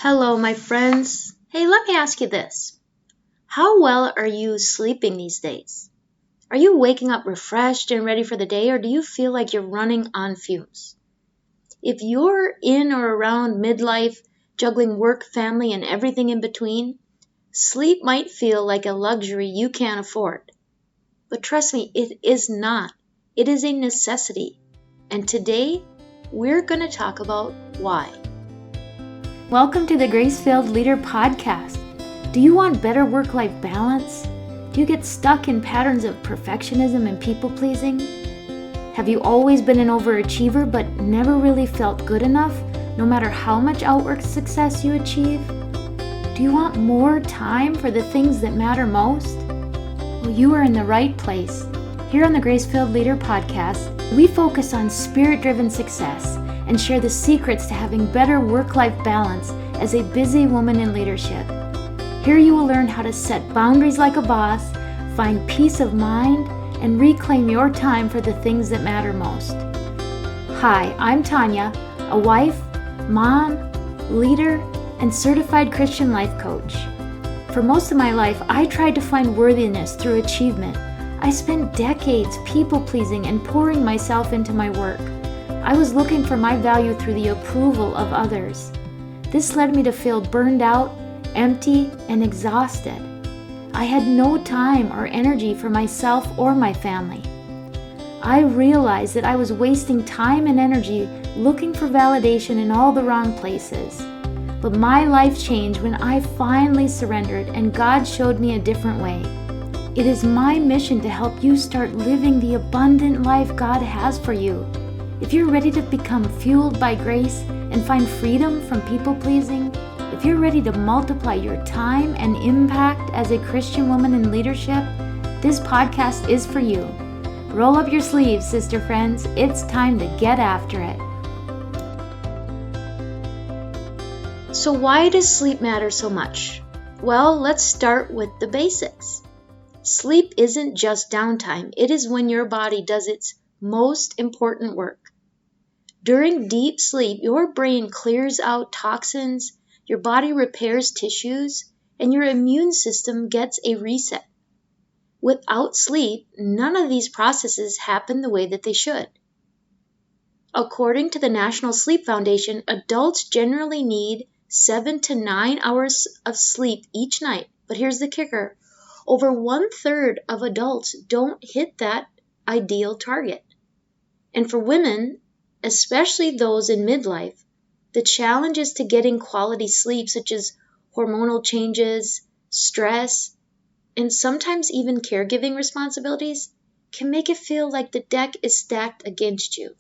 Hello, my friends. Hey, let me ask you this. How well are you sleeping these days? Are you waking up refreshed and ready for the day, or do you feel like you're running on fumes? If you're in or around midlife, juggling work, family, and everything in between, sleep might feel like a luxury you can't afford. But trust me, it is not. It is a necessity. And today, we're going to talk about why. Welcome to the Grace-Filled Leader Podcast. Do you want better work-life balance? Do you get stuck in patterns of perfectionism and people-pleasing? Have you always been an overachiever but never really felt good enough, no matter how much outward success you achieve? Do you want more time for the things that matter most? Well, you are in the right place. Here on the Grace-Filled Leader Podcast, we focus on spirit-driven success and share the secrets to having better work-life balance as a busy woman in leadership. Here you will learn how to set boundaries like a boss, find peace of mind, and reclaim your time for the things that matter most. Hi, I'm Tanya, a wife, mom, leader, and certified Christian life coach. For most of my life, I tried to find worthiness through achievement. I spent decades people-pleasing and pouring myself into my work. I was looking for my value through the approval of others. This led me to feel burned out, empty, and exhausted. I had no time or energy for myself or my family. I realized that I was wasting time and energy looking for validation in all the wrong places. But my life changed when I finally surrendered and God showed me a different way. It is my mission to help you start living the abundant life God has for you. If you're ready to become fueled by grace and find freedom from people-pleasing, if you're ready to multiply your time and impact as a Christian woman in leadership, this podcast is for you. Roll up your sleeves, sister friends. It's time to get after it. So why does sleep matter so much? Well, let's start with the basics. Sleep isn't just downtime. It is when your body does its most important work. During deep sleep, your brain clears out toxins, your body repairs tissues, and your immune system gets a reset. Without sleep, none of these processes happen the way that they should. According to the National Sleep Foundation, adults generally need 7 to 9 hours of sleep each night. But here's the kicker. Over 1/3 of adults don't hit that ideal target. And for women, especially those in midlife, the challenges to getting quality sleep, such as hormonal changes, stress, and sometimes even caregiving responsibilities, can make it feel like the deck is stacked against you.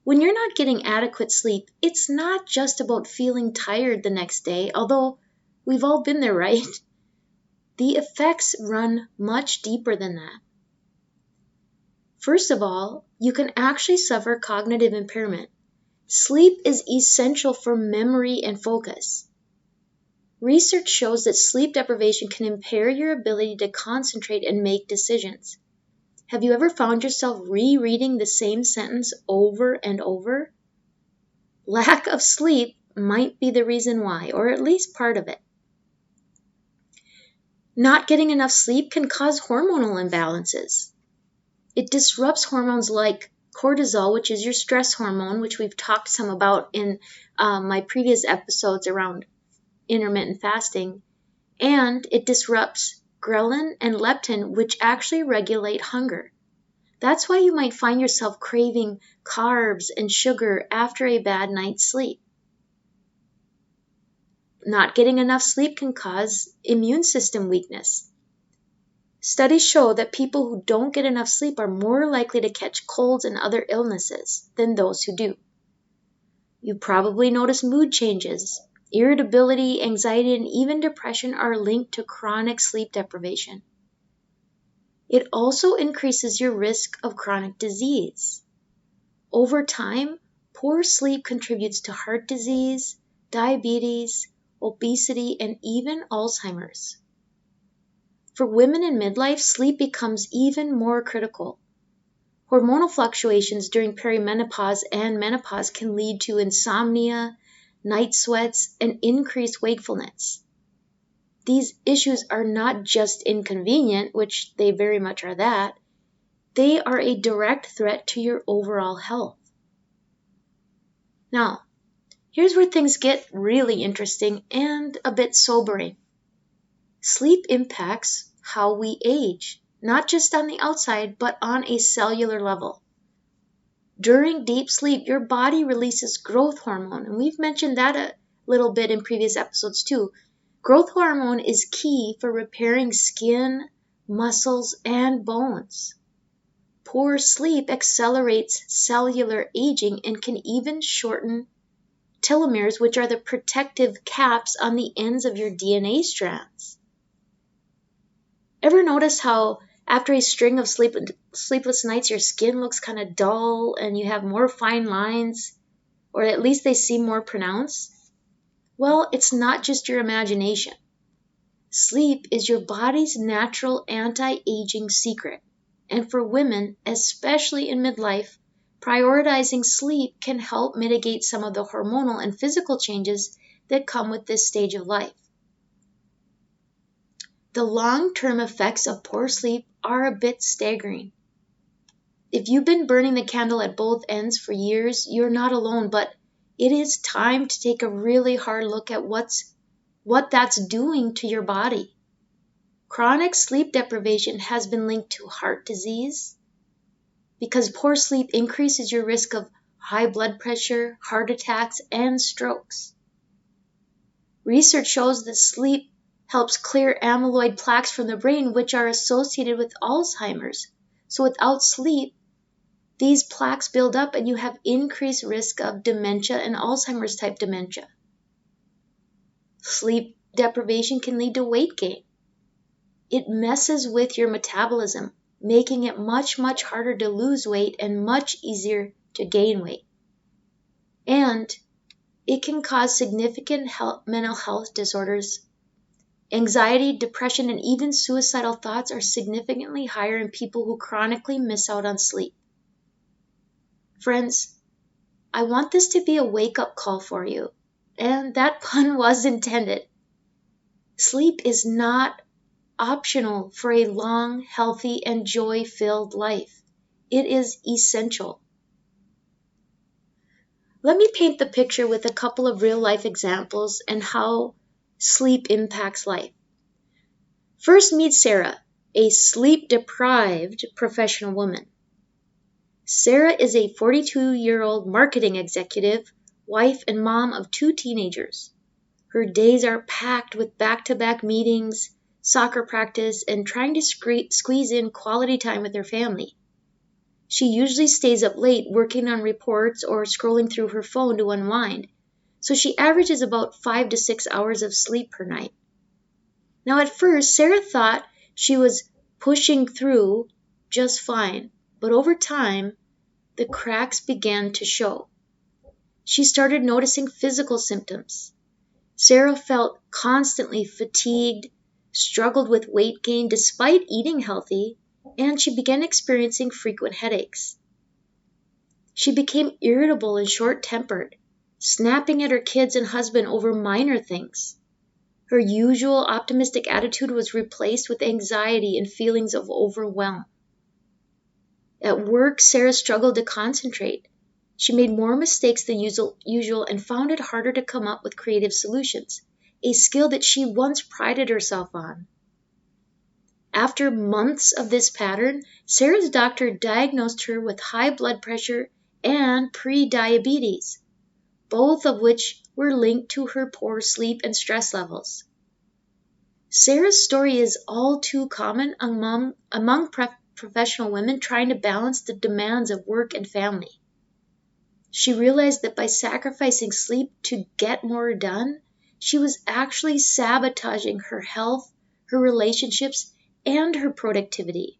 When you're not getting adequate sleep, it's not just about feeling tired the next day, although we've all been there, right? The effects run much deeper than that. First of all, you can actually suffer cognitive impairment. Sleep is essential for memory and focus. Research shows that sleep deprivation can impair your ability to concentrate and make decisions. Have you ever found yourself rereading the same sentence over and over? Lack of sleep might be the reason why, or at least part of it. Not getting enough sleep can cause hormonal imbalances. It disrupts hormones like cortisol, which is your stress hormone, which we've talked some about in my previous episodes around intermittent fasting. And it disrupts ghrelin and leptin, which actually regulate hunger. That's why you might find yourself craving carbs and sugar after a bad night's sleep. Not getting enough sleep can cause immune system weakness. Studies show that people who don't get enough sleep are more likely to catch colds and other illnesses than those who do. You probably notice mood changes. Irritability, anxiety, and even depression are linked to chronic sleep deprivation. It also increases your risk of chronic disease. Over time, poor sleep contributes to heart disease, diabetes, obesity, and even Alzheimer's. For women in midlife, sleep becomes even more critical. Hormonal fluctuations during perimenopause and menopause can lead to insomnia, night sweats, and increased wakefulness. These issues are not just inconvenient, which they very much are that, they are a direct threat to your overall health. Now, here's where things get really interesting and a bit sobering. Sleep impacts how we age, not just on the outside, but on a cellular level. During deep sleep, your body releases growth hormone, and we've mentioned that a little bit in previous episodes too. Growth hormone is key for repairing skin, muscles, and bones. Poor sleep accelerates cellular aging and can even shorten telomeres, which are the protective caps on the ends of your DNA strands. Ever notice how after a string of sleepless nights, your skin looks kind of dull and you have more fine lines, or at least they seem more pronounced? Well, it's not just your imagination. Sleep is your body's natural anti-aging secret. And for women, especially in midlife, prioritizing sleep can help mitigate some of the hormonal and physical changes that come with this stage of life. The long-term effects of poor sleep are a bit staggering. If you've been burning the candle at both ends for years, you're not alone, but it is time to take a really hard look at what that's doing to your body. Chronic sleep deprivation has been linked to heart disease because poor sleep increases your risk of high blood pressure, heart attacks, and strokes. Research shows that sleep helps clear amyloid plaques from the brain, which are associated with Alzheimer's. So without sleep, these plaques build up and you have increased risk of dementia and Alzheimer's type dementia. Sleep deprivation can lead to weight gain. It messes with your metabolism, making it much, much harder to lose weight and much easier to gain weight. And it can cause significant mental health disorders. Anxiety, depression, and even suicidal thoughts are significantly higher in people who chronically miss out on sleep. Friends, I want this to be a wake-up call for you, and that pun was intended. Sleep is not optional for a long, healthy, and joy-filled life. It is essential. Let me paint the picture with a couple of real-life examples and how sleep impacts life. First, meet Sarah, a sleep-deprived professional woman. Sarah is a 42-year-old marketing executive, wife, and mom of 2 teenagers. Her days are packed with back-to-back meetings, soccer practice, and trying to squeeze in quality time with her family. She usually stays up late working on reports or scrolling through her phone to unwind, so she averages about 5 to 6 hours of sleep per night. Now at first, Sarah thought she was pushing through just fine, but over time, the cracks began to show. She started noticing physical symptoms. Sarah felt constantly fatigued, struggled with weight gain despite eating healthy, and she began experiencing frequent headaches. She became irritable and short-tempered, snapping at her kids and husband over minor things. Her usual optimistic attitude was replaced with anxiety and feelings of overwhelm. At work, Sarah struggled to concentrate. She made more mistakes than usual and found it harder to come up with creative solutions, a skill that she once prided herself on. After months of this pattern, Sarah's doctor diagnosed her with high blood pressure and pre-diabetes, both of which were linked to her poor sleep and stress levels. Sarah's story is all too common among professional women trying to balance the demands of work and family. She realized that by sacrificing sleep to get more done, she was actually sabotaging her health, her relationships, and her productivity.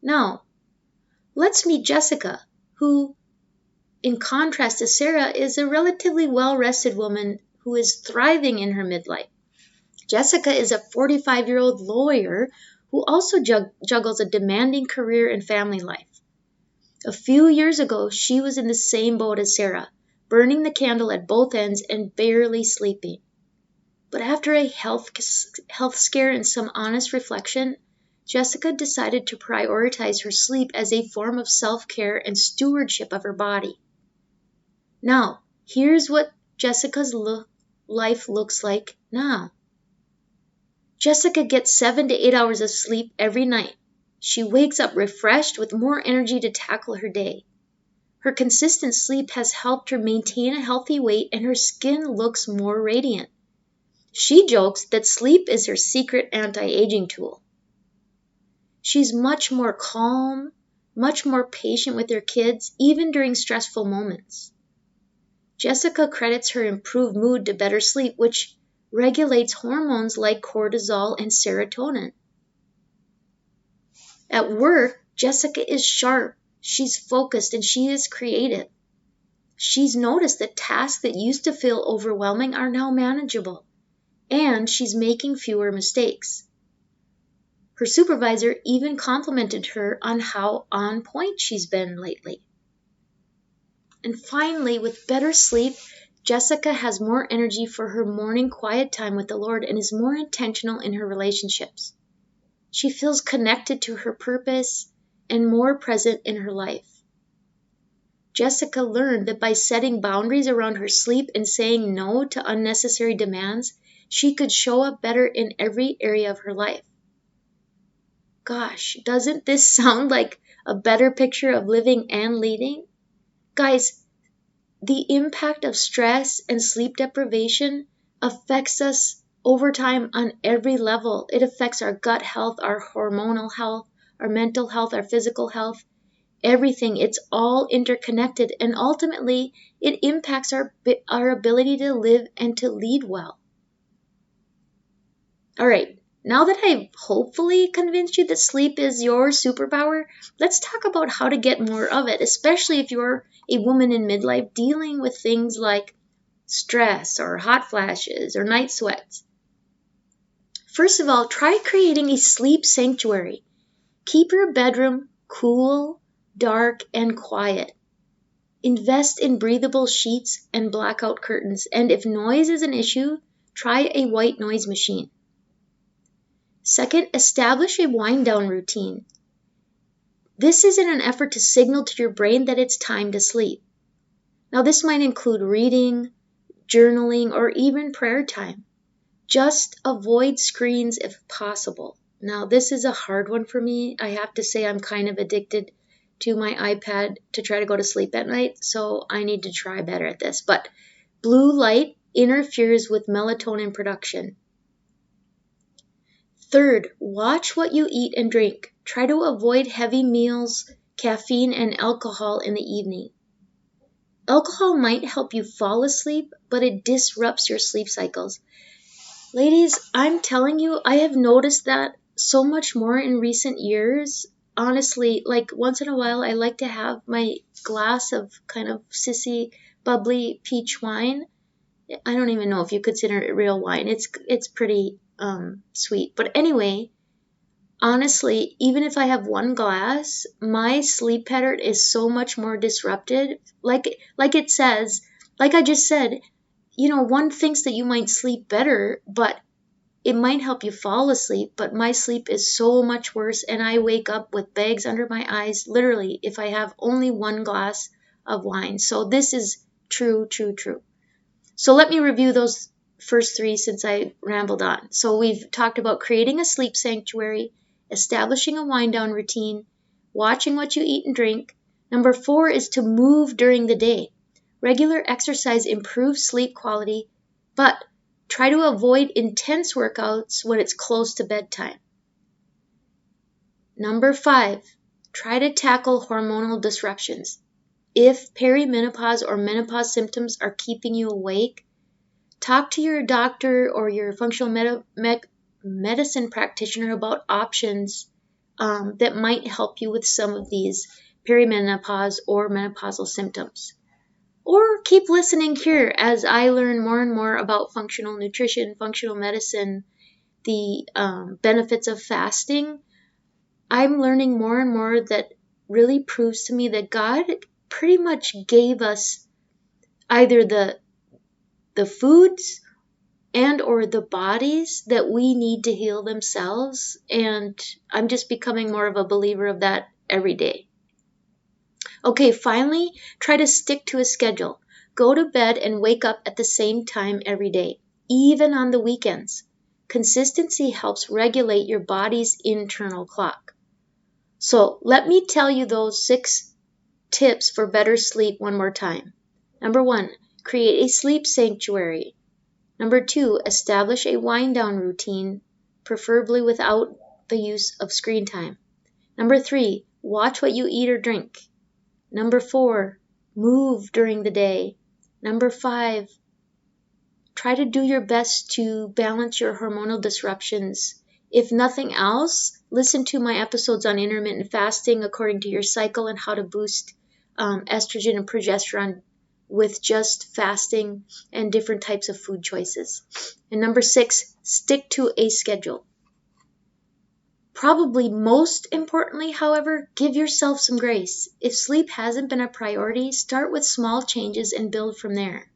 Now, let's meet Jessica, who, in contrast to Sarah, is a relatively well-rested woman who is thriving in her midlife. Jessica is a 45-year-old lawyer who also juggles a demanding career and family life. A few years ago, she was in the same boat as Sarah, burning the candle at both ends and barely sleeping. But after a health scare and some honest reflection, Jessica decided to prioritize her sleep as a form of self-care and stewardship of her body. Now, here's what Jessica's life looks like now. Jessica gets 7 to 8 hours of sleep every night. She wakes up refreshed with more energy to tackle her day. Her consistent sleep has helped her maintain a healthy weight and her skin looks more radiant. She jokes that sleep is her secret anti-aging tool. She's much more calm, much more patient with her kids, even during stressful moments. Jessica credits her improved mood to better sleep, which regulates hormones like cortisol and serotonin. At work, Jessica is sharp, she's focused, and she is creative. She's noticed that tasks that used to feel overwhelming are now manageable, and she's making fewer mistakes. Her supervisor even complimented her on how on point she's been lately. And finally, with better sleep, Jessica has more energy for her morning quiet time with the Lord and is more intentional in her relationships. She feels connected to her purpose and more present in her life. Jessica learned that by setting boundaries around her sleep and saying no to unnecessary demands, she could show up better in every area of her life. Gosh, doesn't this sound like a better picture of living and leading? Guys, the impact of stress and sleep deprivation affects us over time on every level. It affects our gut health, our hormonal health, our mental health, our physical health, everything. It's all interconnected, and ultimately it impacts our ability to live and to lead well. All right, now that I've hopefully convinced you that sleep is your superpower, let's talk about how to get more of it, especially if you're a woman in midlife dealing with things like stress or hot flashes or night sweats. First of all, try creating a sleep sanctuary. Keep your bedroom cool, dark, and quiet. Invest in breathable sheets and blackout curtains, and if noise is an issue, try a white noise machine. Second, establish a wind-down routine. This is in an effort to signal to your brain that it's time to sleep. Now, this might include reading, journaling, or even prayer time. Just avoid screens if possible. Now, this is a hard one for me. I have to say I'm kind of addicted to my iPad to try to go to sleep at night, so I need to try better at this. But blue light interferes with melatonin production. Third, watch what you eat and drink. Try to avoid heavy meals, caffeine, and alcohol in the evening. Alcohol might help you fall asleep, but it disrupts your sleep cycles. Ladies, I'm telling you, I have noticed that so much more in recent years. Honestly, like once in a while, I like to have my glass of kind of sissy, bubbly peach wine. I don't even know if you consider it real wine. It's pretty sweet. But anyway, honestly, even if I have one glass, my sleep pattern is so much more disrupted. Like it says, like I just said, one thinks that you might sleep better, but it might help you fall asleep. But my sleep is so much worse, and I wake up with bags under my eyes, literally, if I have only one glass of wine. So this is true. So let me review those first three since I rambled on. So we've talked about creating a sleep sanctuary, establishing a wind-down routine, watching what you eat and drink. Number 4 is to move during the day. Regular exercise improves sleep quality, but try to avoid intense workouts when it's close to bedtime. Number 5, try to tackle hormonal disruptions. If perimenopause or menopause symptoms are keeping you awake, talk to your doctor or your functional medicine practitioner about options that might help you with some of these perimenopause or menopausal symptoms. Or keep listening here as I learn more and more about functional nutrition, functional medicine, the benefits of fasting. I'm learning more and more that really proves to me that God pretty much gave us either the foods and or the bodies that we need to heal themselves. And I'm just becoming more of a believer of that every day. Okay, finally, try to stick to a schedule. Go to bed and wake up at the same time every day, even on the weekends. Consistency helps regulate your body's internal clock. So let me tell you those 6 tips for better sleep one more time. Number 1, create a sleep sanctuary. Number 2, establish a wind-down routine, preferably without the use of screen time. Number 3, watch what you eat or drink. Number 4, move during the day. Number 5, try to do your best to balance your hormonal disruptions. If nothing else, listen to my episodes on intermittent fasting according to your cycle and how to boost estrogen and progesterone with just fasting and different types of food choices. And number 6, stick to a schedule. Probably most importantly, however, give yourself some grace. If sleep hasn't been a priority, start with small changes and build from there.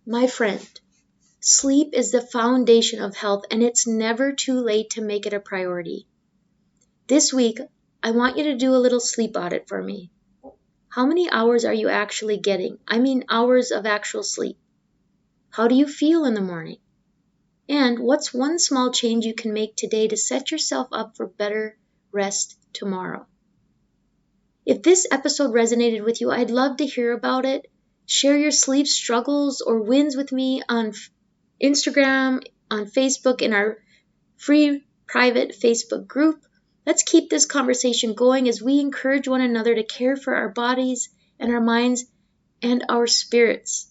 My friend, sleep is the foundation of health, and it's never too late to make it a priority. This week, I want you to do a little sleep audit for me. How many hours are you actually getting? I mean hours of actual sleep. How do you feel in the morning? And what's one small change you can make today to set yourself up for better rest tomorrow? If this episode resonated with you, I'd love to hear about it. Share your sleep struggles or wins with me on Instagram, on Facebook, in our free private Facebook group. Let's keep this conversation going as we encourage one another to care for our bodies and our minds and our spirits.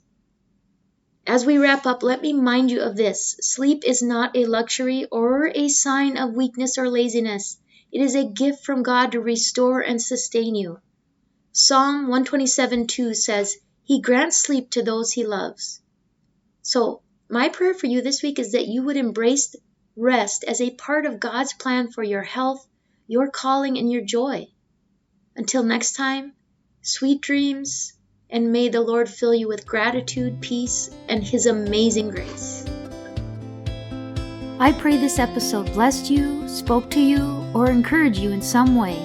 As we wrap up, let me remind you of this. Sleep is not a luxury or a sign of weakness or laziness. It is a gift from God to restore and sustain you. Psalm 127:2 says, He grants sleep to those He loves. So, my prayer for you this week is that you would embrace rest as a part of God's plan for your health, your calling, and your joy. Until next time, sweet dreams, and may the Lord fill you with gratitude, peace, and His amazing grace. I pray this episode blessed you, spoke to you, or encouraged you in some way.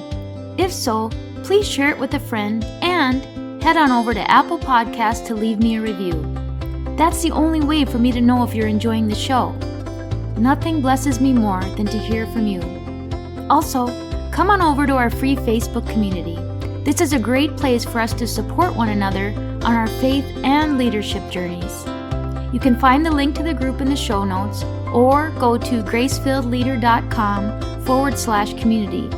If so, please share it with a friend and head on over to Apple Podcasts to leave me a review. That's the only way for me to know if you're enjoying the show. Nothing blesses me more than to hear from you. Also, come on over to our free Facebook community. This is a great place for us to support one another on our faith and leadership journeys. You can find the link to the group in the show notes or go to gracefilledleader.com/community.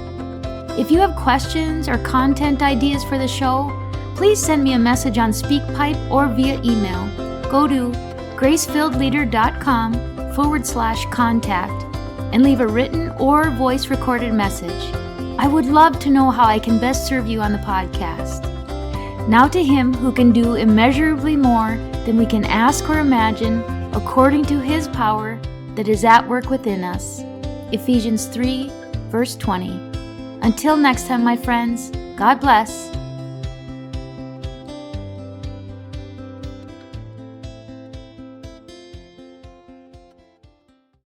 If you have questions or content ideas for the show, please send me a message on SpeakPipe or via email. Go to gracefilledleader.com/contact and leave a written or voice recorded message. I would love to know how I can best serve you on the podcast. Now to Him who can do immeasurably more than we can ask or imagine, according to His power that is at work within us. Ephesians 3, verse 20. Until next time, my friends, God bless.